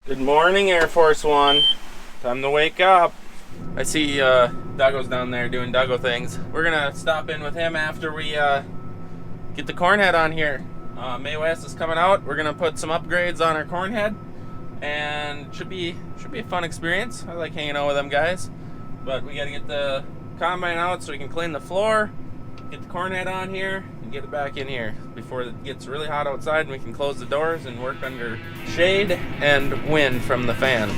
Good morning, Air Force One. Time to wake up. I see Duggo's down there doing Duggo things. We're gonna stop in with him after we get the corn head on here. May West is coming out. We're gonna put some upgrades on our corn head, and it should be a fun experience. I like hanging out with them guys, but we gotta get the combine out so we can clean the floor, get the corn head on here, and get it back in here before it gets really hot outside and we can close the doors and work under shade and wind from the fan.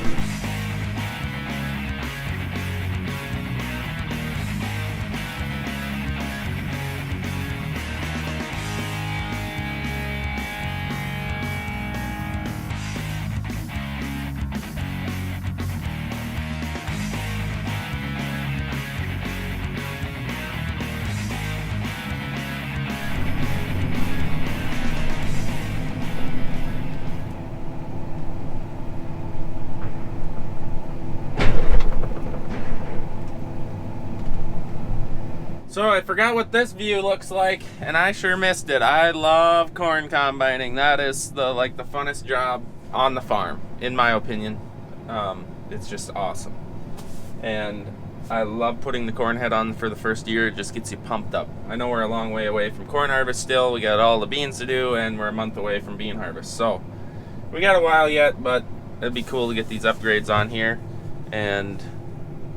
So I forgot what this view looks like, and I sure missed it. I love corn combining. That is the funnest job on the farm, in my opinion. It's just awesome, and I love putting the corn head on for the first year. It just gets you pumped up. I know we're a long way away from corn harvest still. We got all the beans to do, and we're a month away from bean harvest. So we got a while yet, but it'd be cool to get these upgrades on here, and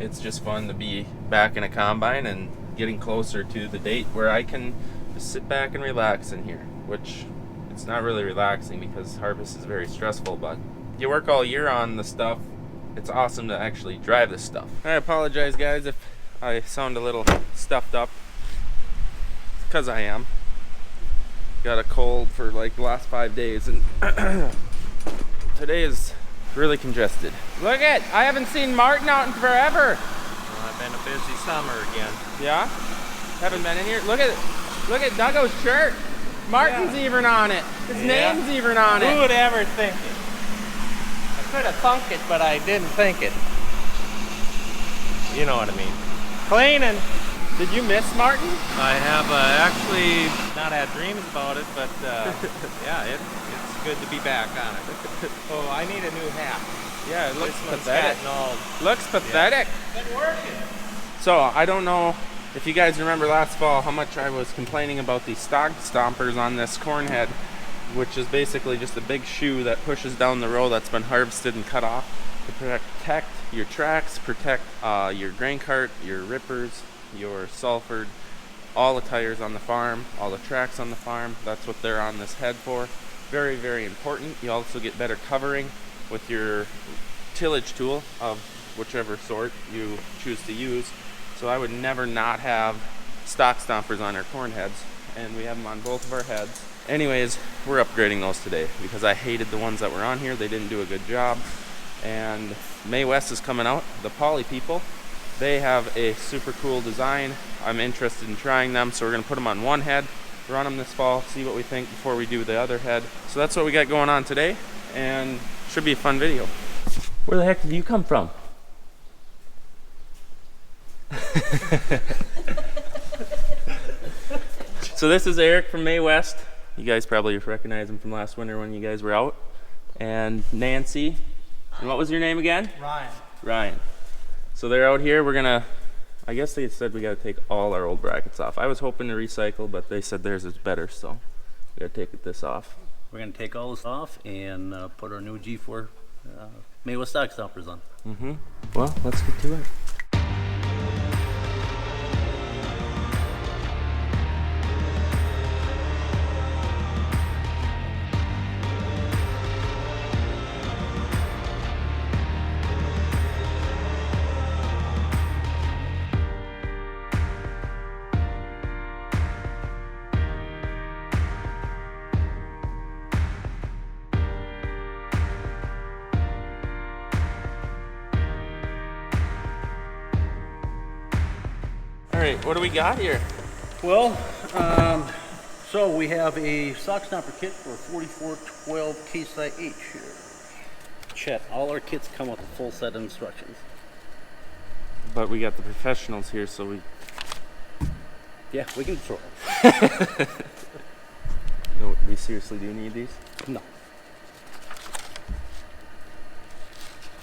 it's just fun to be back in a combine and getting closer to the date where I can just sit back and relax in here, which it's not really relaxing because harvest is very stressful, but you work all year on the stuff. It's awesome to actually drive this stuff. I apologize guys if I sound a little stuffed up. It's because I am. Got a cold for like the last 5 days, and today is really congested. Look at, I haven't seen Martin out in forever. I've been a busy summer again. Yeah? Haven't been in here? Look at Duggo's shirt. Martin's even on it. His name's even on it. Who would ever think it? I could have thunk it, but I didn't think it. You know what I mean. Cleaning. Did you miss Martin? I have actually not had dreams about it, but yeah, it's good to be back on it. Oh, I need a new hat. Yeah, it looks This one's pathetic. gotten all... Looks pathetic. Yeah. Been working. So I don't know if you guys remember last fall how much I was complaining about these stock stompers on this corn head, which is basically just a big shoe that pushes down the row that's been harvested and cut off to protect your tracks, protect your grain cart, your rippers, your sulfured, all the tires on the farm, all the tracks on the farm. That's what they're on this head for. Very, very important. You also get better covering with your tillage tool of whichever sort you choose to use. So I would never not have stock stompers on our corn heads, and we have them on both of our heads. Anyways, we're upgrading those today because I hated the ones that were on here. They didn't do a good job. And May West is coming out, the Poly people. They have a super cool design. I'm interested in trying them, so we're gonna put them on one head, run them this fall, see what we think before we do the other head. So that's what we got going on today, and should be a fun video. Where the heck did you come from? So this is Eric from May West. You guys probably recognize him from last winter when you guys were out. And Nancy. And what was your name again? Ryan. Ryan. So they're out here. We're gonna, I guess they said we gotta take all our old brackets off. I was hoping to recycle, but they said theirs is better, so we gotta take this off. We're going to take all this off and put our new G4 May West stock stompers on. Well, let's get to it. All right, what do we got here? Well, so we have a stock stomper kit for 4412 Case IH here. Chet, all our kits come with a full set of instructions. But we got the professionals here, so we... Yeah, we can throw. No, we seriously do need these? No.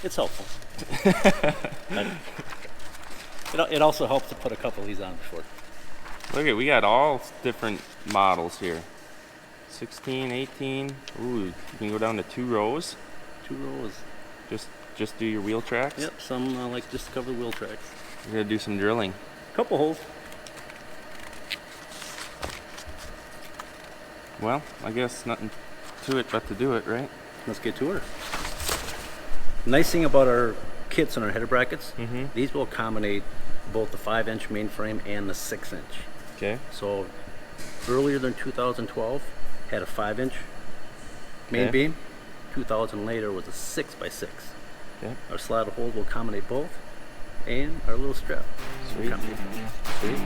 It's helpful. It also helps to put a couple of these on before. Look at, we got all different models here. 16, 18. Ooh, you can go down to 2 rows. 2 rows. Just do your wheel tracks. Yep, some like just to cover the wheel tracks. You're gonna do some drilling. Couple holes. Well, I guess nothing to it but to do it, right? Let's get to her. Nice thing about our kits and our header brackets, these will accommodate both the 5-inch mainframe and the 6-inch. Okay. So earlier than 2012 had a 5-inch main Okay. beam. 2000 later was a 6x6. Okay. Our slider hole will accommodate both, and our little strap. will Sweet. accommodate both. Sweet.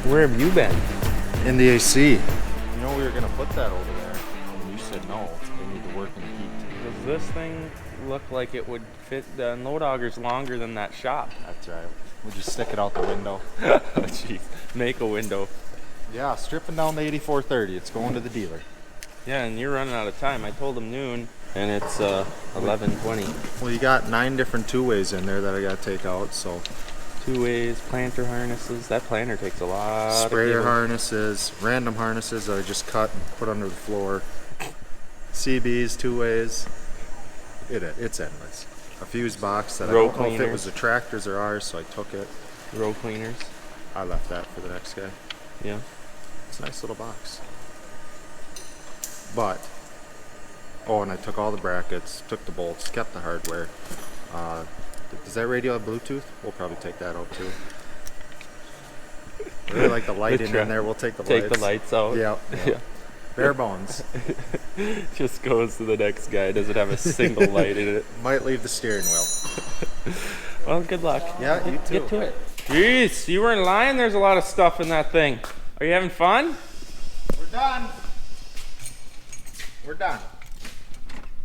Where have you been? In the AC. You know we were gonna put that over there, and you said no. They need to work in the heat. Does this thing look like it would fit? The unload auger's longer than that shop. That's right. We'll just stick it out the window. Oh, jeez. Make a window. Yeah, stripping down the 8430. It's going to the dealer. Yeah, and you're running out of time. I told them noon, and it's 11:20. Well, you got 9 different 2-ways in there that I gotta take out. So 2-ways, planter harnesses. That planter takes a lot. sprayer of harnesses, random harnesses that I just cut and put under the floor. CBs, 2-ways. It's endless. A fuse box that Row I don't know if it cleaners. was the tractor's or ours, so I took it. row cleaners. I left that for the next guy. Yeah. It's a nice little box. But, oh, and I took all the brackets, took the bolts, kept the hardware. Does that radio have Bluetooth? We'll probably take that out too. Really like the lighting in there. We'll take the lights. Take the lights out. Yeah. Yeah. Bare bones. Just goes to the next guy. Doesn't have a single light in it. Might leave the steering wheel. Well, good luck. Yeah, you too. Get to it. Jeez, you weren't lying. There's a lot of stuff in that thing. Are you having fun? We're done. We're done.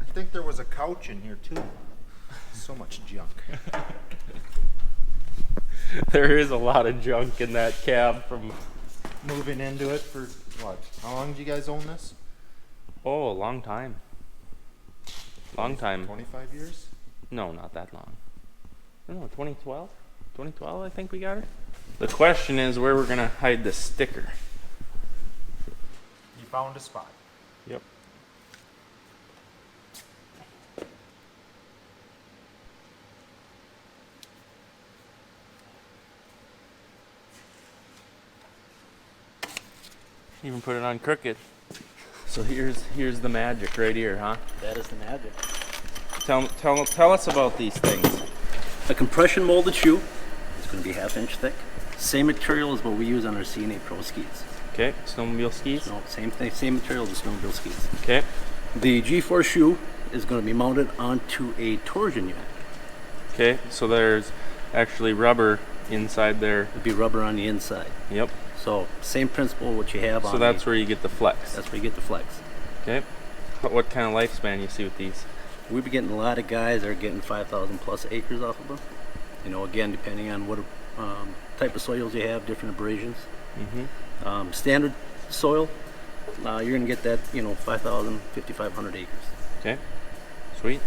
I think there was a couch in here too. So much junk. There is a lot of junk in that cab from, Moving into it for what? How long did you guys own this? oh, a long time. Long time. 25 years? No, not that long. I don't know, 2012? 2012, I think we got her. The question is where we're going to hide the sticker. You found a spot. Yep. Even put it on crooked. So here's the magic right here, huh? That is the magic. Tell us about these things. A compression molded shoe is going to be 1/2 inch thick. Same material as what we use on our CNA Pro skis. Okay, snowmobile skis. No, same thing, same material as snowmobile skis. Okay. The G-Force shoe is going to be mounted onto a torsion unit. Okay, so there's actually rubber inside there. It'd be rubber on the inside. Yep. So same principle what you have on. So that's where you get the flex. that's where you get the flex. Okay. What kind of lifespan you see with these? We've been getting a lot of guys that are getting 5,000 plus acres off of them. You know, again, depending on what type of soils you have, different abrasions. Mm-hmm. Standard soil, you're going to get that, 5,000, 5,500 acres. Okay. Sweet.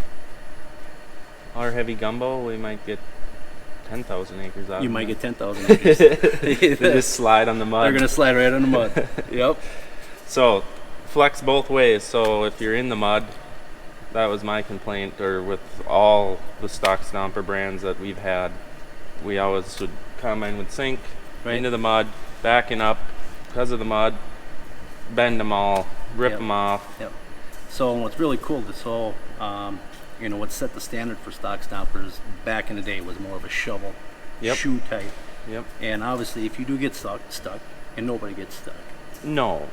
Our heavy gumbo, we might get 10,000 acres out You of might them. get 10,000 acres. They just slide on the mud. They're going to slide right on the mud. Yep. So, flex both ways. So if you're in the mud, that was my complaint, or with all the stock stomper brands that we've had, we always would combine would sink Right. into the mud, backing up because of the mud, bend them all, rip Yep. them off. Yep. So what's really cool, what set the standard for stock stompers back in the day was more of a shovel, Yep. shoe type. Yep. And obviously, if you do get stuck, and nobody gets stuck. No,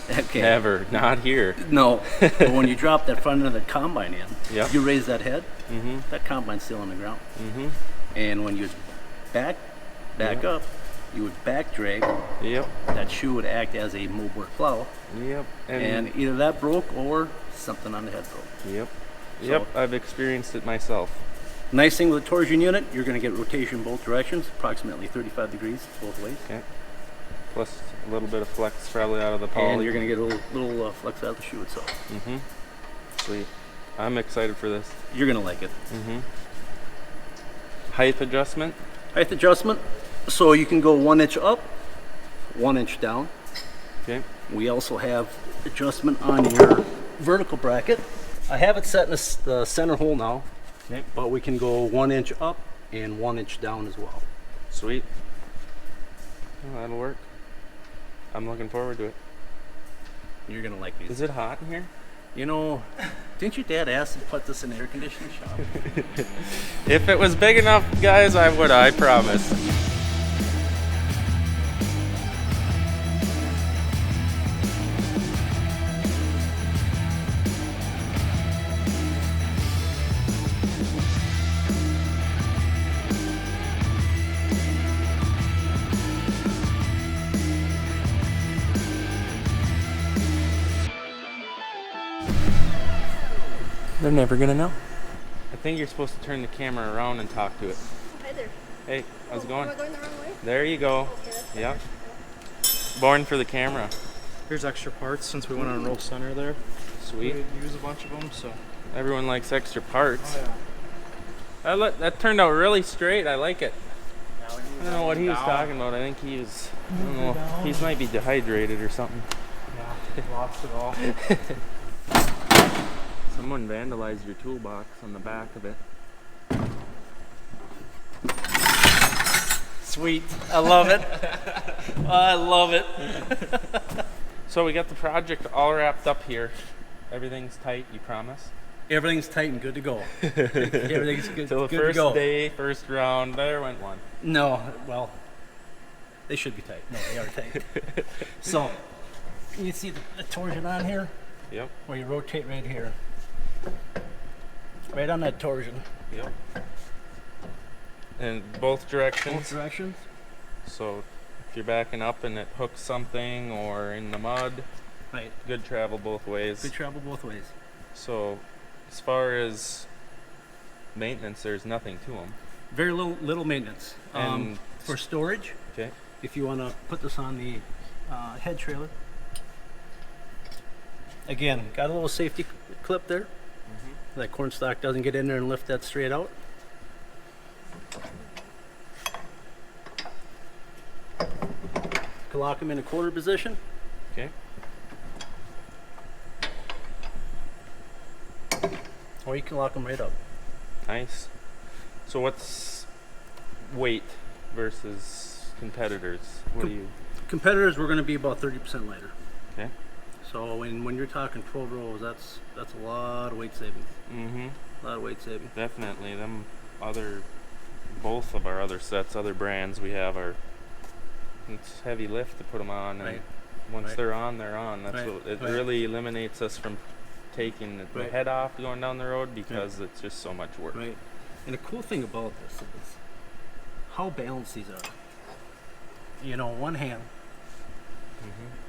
Okay. never, not here. No. But when you drop that front end of the combine in, Yep. you raise that head, Mm-hmm. that combine's still on the ground. Mm-hmm. And when you back Yep. up, you would back drag. Yep. That shoe would act as a mobile plow, Yep. and either that broke or something on the head broke. Yep. Yep, I've experienced it myself. Nice thing with the torsion unit, you're going to get rotation both directions, approximately 35 degrees both ways. Okay. Plus a little bit of flex probably out of the poly. And you're going to get a little flex out of the shoe itself. Mm-hmm. Sweet. I'm excited for this. You're going to like it. Mm-hmm. Height adjustment? Height adjustment, so you can go 1 inch up, 1 inch down. Okay. We also have adjustment on your vertical bracket. I have it set in the center hole now, Okay. but we can go 1 inch up and 1 inch down as well. Sweet. Well, that'll work. I'm looking forward to it. You're going to like these. Is it hot in here? You know, didn't your dad ask to put this in the air conditioning shop? If it was big enough, guys, I would, I promise. They're never gonna know. I think you're supposed to turn the camera around and talk to it. Hi there. Hey, how's it going? Am I going the wrong way? There you go. Okay, that's fine. Yep. Born for the camera. Here's extra parts since we went on roll center there. Sweet. We use a bunch of them, so. Everyone likes extra parts. Oh, yeah. That turned out really straight. I like it. I don't know what he was talking about. I think he was, I don't know, he might be dehydrated or something. Yeah, lost it all. Someone vandalized your toolbox on the back of it. Sweet. I love it. I love it. So we got the project all wrapped up here. Everything's tight, you promise? Everything's tight and good to go. Everything's good, Till the good first to go. day, first round, there went one. No, well, they should be tight. No, they are tight. So, you see the torsion on here? Yep, Where you rotate right here. Right on that torsion. yep. In both directions. Both directions. So if you're backing up and it hooks something or in the mud, Right. good travel both ways. Good travel both ways. So as far as maintenance, there's nothing to them. Very little maintenance. And- For storage, Okay. if you want to put this on the head trailer. Again, got a little safety clip there. That corn stalk doesn't get in there and lift that straight out. Can lock them in a quarter position. Okay. Or you can lock them right up. Nice. So what's weight versus competitors? What do you? Competitors, we're going to be about 30% lighter. Okay. So when you're talking 12 rows, that's a lot of weight savings. Mm-hmm. A lot of weight savings. Definitely. Both of our other sets, other brands we have are. It's heavy lift to put them on, and Right. once Right. they're on, they're on. That's Right. what it Right. really eliminates us from taking the Right. head off going down the road because it's just so much work. Right. And the cool thing about this is how balanced these are. You know, one hand.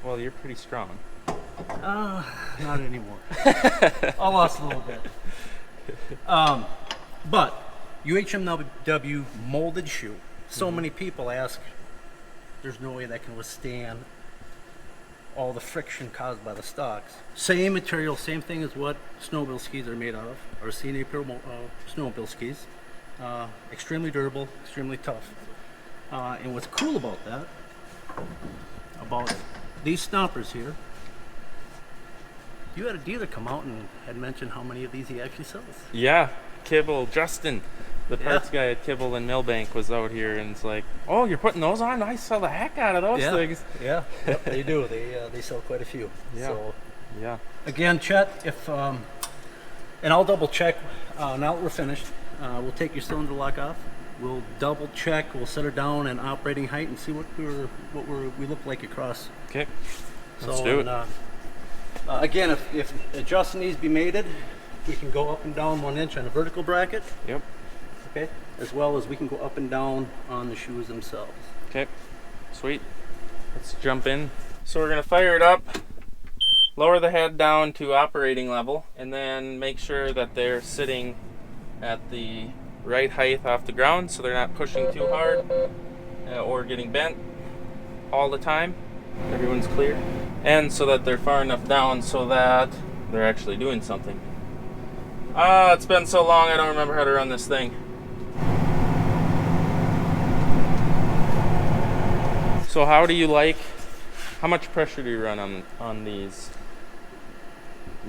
Well, you're pretty strong. Not anymore. I lost a little bit. But UHMW molded shoe. So many people ask, there's no way that can withstand all the friction caused by the stocks. Same material, same thing as what snowmobile skis are made out of, or CNA Pro snowmobile skis. Extremely durable, extremely tough. And what's cool about that, about these stompers here, you had a dealer come out and had mentioned how many of these he actually sells. Yeah, Kibble, Justin, the Yeah. parts guy at Kibble in Millbank was out here and it's like, oh, you're putting those on? I sell the heck out of those things. Yeah, yep, they do. They sell quite a few. Yeah. So Yeah. again, Chet, if and I'll double check now that we're finished. We'll take your cylinder lock off. We'll double check. We'll set her down in operating height and see what we look like across. Okay. Let's So, do it. and, again, if adjusting needs to be mated, we can go up and down 1 inch on a vertical bracket. Yep. Okay. As well as we can go up and down on the shoes themselves. Okay. Sweet. Let's jump in. So we're gonna fire it up. lower the head down to operating level, and then make sure that they're sitting at the right height off the ground so they're not pushing too hard or getting bent all the time. Everyone's clear. And so that they're far enough down so that they're actually doing something. It's been so long I don't remember how to run this thing. So how much pressure do you run on these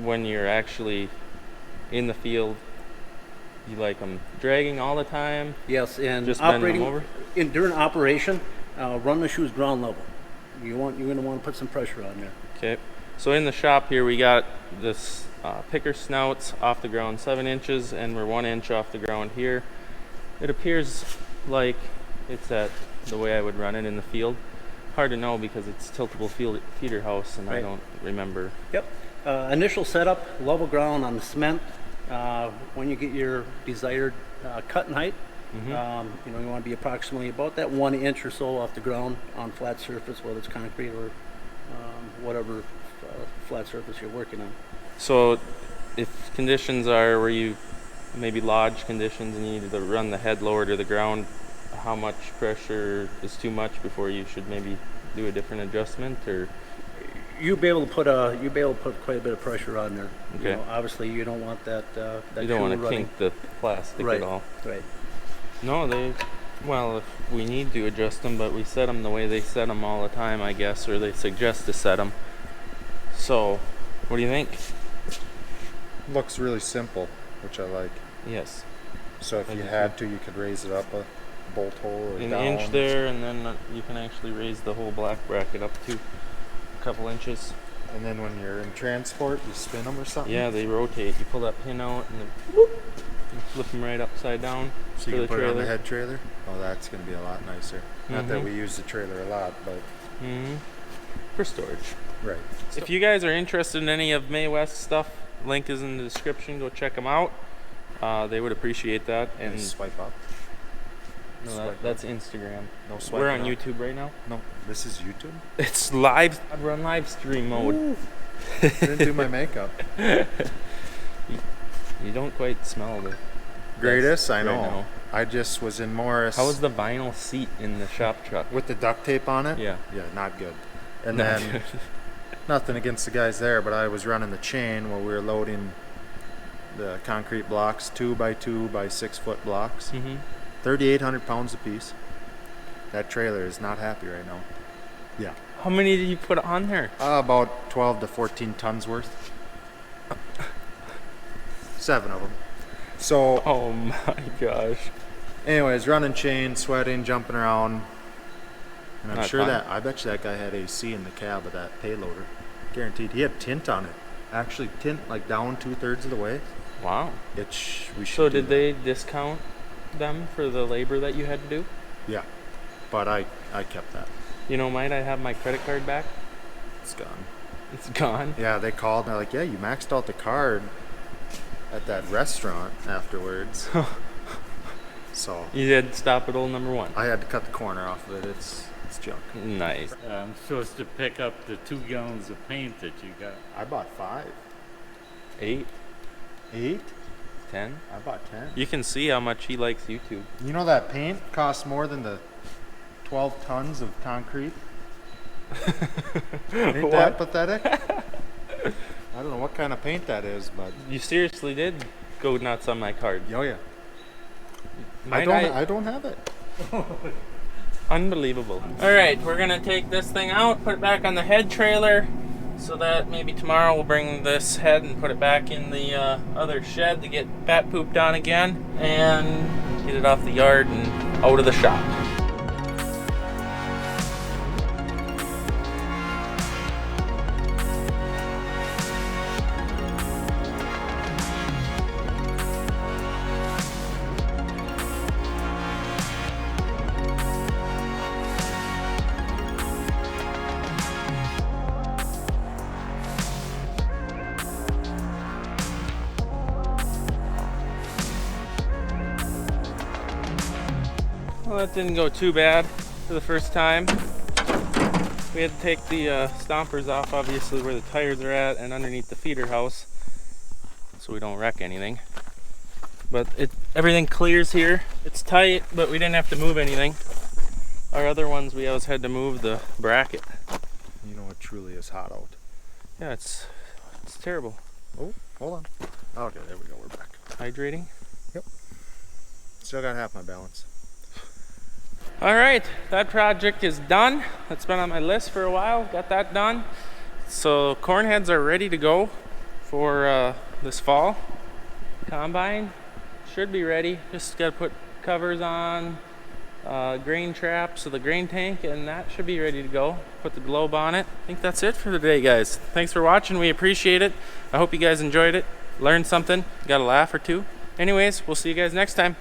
when you're actually in the field? You like them dragging all the time? Yes, and Just bending them over? During operation, run the shoes ground level. You're going to want to put some pressure on there. Okay. So in the shop here we got this picker snouts off the ground 7 inches, and we're 1 inch off the ground here. It appears like it's at the way I would run it in the field. Hard to know because it's tiltable feeder house, and Right. I don't remember. Yep. Initial setup, level ground on the cement. When you get your desired cut and height, you want to be approximately about that 1 inch or so off the ground on flat surface, whether it's concrete or whatever flat surface you're working on. So if conditions are where you maybe lodge conditions and you need to run the head lower to the ground, how much pressure is too much before you should maybe do a different adjustment? Or You'll be able to put quite a bit of pressure on there. Okay. Obviously, you don't want that. you don't want to kink the plastic right. at all. Right. No, well, if we need to adjust them, but we set them the way they set them all the time, I guess, or they suggest to set them. So, what do you think? Looks really simple, which I like. Yes. So if you had to, you could raise it up a bolt hole or An down. inch there, and then you can actually raise the whole black bracket up to a couple inches. And then when you're in transport, you spin them or something? Yeah, they rotate. You pull that pin out and then whoop, you flip them right upside down So to you the can put it on the trailer. head trailer? Oh, that's going to be a lot nicer. Not that we use the trailer a lot, but... For storage. Right. If you guys are interested in any of May West stuff, link is in the description. Go check them out. They would appreciate that. And And swipe up. no, swipe that's Instagram. No swipe We're on up. YouTube right now. No, this is YouTube? It's live. We're on live stream mode. Didn't do my makeup. You don't quite smell the Greatest, I right know. now. I just was in Morris. How was the vinyl seat in the shop truck? With the duct tape on it? Yeah. Yeah, not good. And Not then, good. nothing against the guys there, but I was running the chain while we were loading the concrete blocks, 2 by 2 by 6 foot blocks. 3,800 pounds a piece. That trailer is not happy right now. Yeah. How many did you put on there? About 12 to 14 tons worth. 7 of them. So, Oh my gosh. anyways, running chain, sweating, jumping around. And I'm Not sure fun. I bet you that guy had AC in the cab of that payloader. Guaranteed. He had tint on it. Actually, tint like down 2/3 of the way. Wow. We should So do did they discount them for the labor that you had to do? that. Yeah. But I kept that. You know, might I have my credit card back? It's gone. It's gone. Yeah, they called and they're like, yeah, you maxed out the card at that restaurant afterwards. So You did stop at old number 1. I had to cut the corner off of it. It's junk. Nice. I'm supposed to pick up the 2 gallons of paint that you got. I bought 5. 8, 8? 10. I bought 10. You can see how much he likes YouTube. You know that paint costs more than the 12 tons of concrete? Ain't that pathetic? I don't know what kind of paint that is, but You seriously did go nuts on my card. oh yeah. Might I don't have it. Unbelievable. All right, we're gonna take this thing out, put it back on the head trailer, so that maybe tomorrow we'll bring this head and put it back in the other shed to get bat pooped on again, and get it off the yard and out of the shop. Well, that didn't go too bad for the first time. We had to take the stompers off, obviously, where the tires are at and underneath the feeder house, so we don't wreck anything. But everything clears here. It's tight, but we didn't have to move anything. Our other ones, we always had to move the bracket. You know, it truly is hot out. Yeah, it's terrible. Oh, hold on. Okay, there we go. We're back. Hydrating. Still got half my balance. All right, that project is done. That's been on my list for a while. Got that done. So corn heads are ready to go for this fall. Combine should be ready. Just got to put covers on, grain trap, so the grain tank, and that should be ready to go. Put the globe on it. I think that's it for today, guys. Thanks for watching. We appreciate it. I hope you guys enjoyed it, learned something, got a laugh or two. Anyways, we'll see you guys next time.